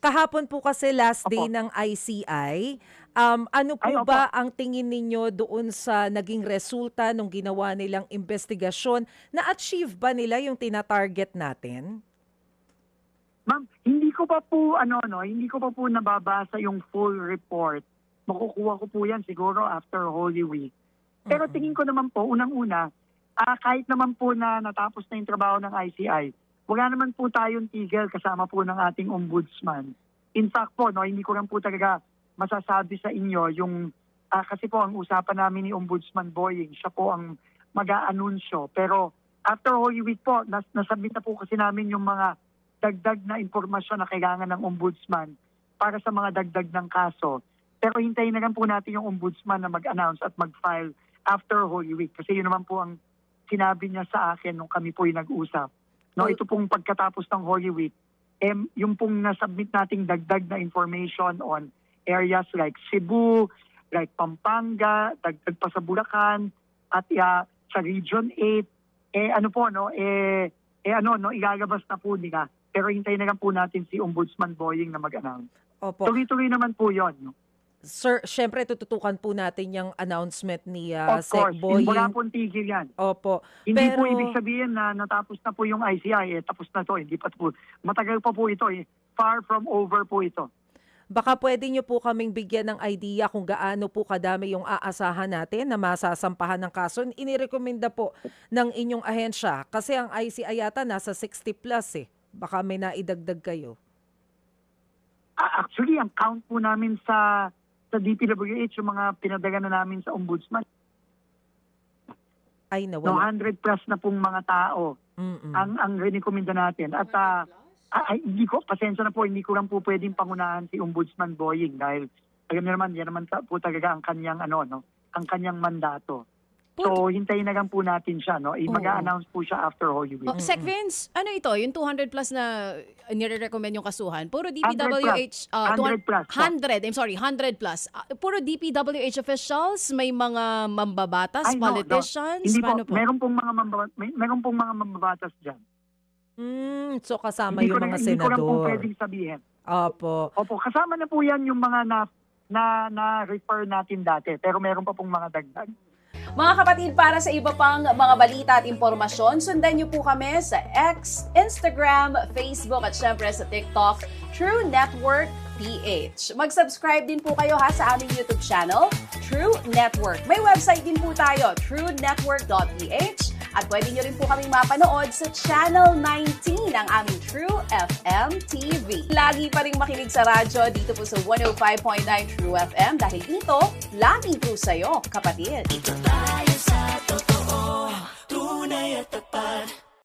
Kahapon po kasi last day Opo. ng ICI. Ano po Ay, opo. ba ang tingin ninyo doon sa naging resulta nung ginawa nilang investigasyon? Na-achieve ba nila yung tina-target natin? Ma'am, hindi ko pa po hindi ko pa po nababasa yung full report. Makukuha ko po yan siguro after Holy Week. Pero tingin ko naman po, unang-una, kahit naman po na natapos na yung trabaho ng ICI, wala naman po tayong tigil kasama po ng ating ombudsman. In fact po, hindi ko lang po talaga masasabi sa inyo yung, kasi po ang usapan namin ni Ombudsman Boying, siya po ang mag-aanunsyo. Pero after Holy Week po, nasubmit na po kasi namin yung mga dagdag na impormasyon na kailangan ng ombudsman para sa mga dagdag ng kaso. Pero hintayin na lang po natin yung ombudsman na mag-announce at mag-file after Holy Week. Kasi yun naman po ang sinabi niya sa akin nung kami po yung nag-usap. No, ito pong pagkatapos ng Holy Week, yung pong nasubmit nating dagdag na information on areas like Cebu, like Pampanga, dagdag pa sa Bulacan, at sa Region 8, ilalabas na po nila. Pero hintayin na lang po natin si Ombudsman Boying na mag-announce. Opo. Tuloy-tuloy naman po yun. No? Sir, syempre tututukan po natin yung announcement ni Of Sec course, Boying. wala pong tigil yan. Opo. Hindi Pero, po ibig sabihin na natapos na po yung ICI, tapos na to, hindi pa po. Matagal pa po ito, far from over po ito. baka pwede nyo po kaming bigyan ng idea kung gaano po kadami yung aasahan natin na masasampahan ng kaso. Inirekomenda po ng inyong ahensya kasi ang ICI yata nasa 60 plus eh. Baka may naidagdag kayo. Actually, ang count po namin sa DPWH, yung mga pinadagan na namin sa ombudsman, Ay, no, nawala. 100 plus na pong mga tao ang rekomenda natin. At hindi ko, pasensya na po, hindi ko lang po pwedeng pangunahan si Ombudsman Boying dahil alam niyo naman, yan naman po talaga ang kanyang ang kanyang mandato. So, hintayin na lang po natin siya, no? Mag-a-announce po siya after Holy Week. Sec Vince, ano ito? Yung 200 plus na nire-recommend yung kasuhan? Puro 100 DPWH... 100 plus. 100 plus. Puro DPWH officials? May mga mambabatas, politicians? Hindi po. Paano po? Meron pong mga mambabatas dyan. So kasama Hindi yung ko mga hindi ko lang po senador. pwedeng sabihin. Opo. Opo, kasama na po yan yung mga na-refer natin dati. Pero meron pa pong mga dagdag. Mga kapatid, para sa iba pang mga balita at impormasyon, sundan niyo po kami sa X, Instagram, Facebook at syempre sa TikTok, True Network PH. Mag-subscribe din po kayo sa aming YouTube channel, True Network. May website din po tayo, truenetwork.ph, at pwede niyo rin po kaming mapanood sa Channel 19 ng aming True FM TV. Lagi pa rin makinig sa radyo dito po sa 105.9 True FM dahil dito, lagi po sa'yo, kapatid. Ito tayo sa totoo.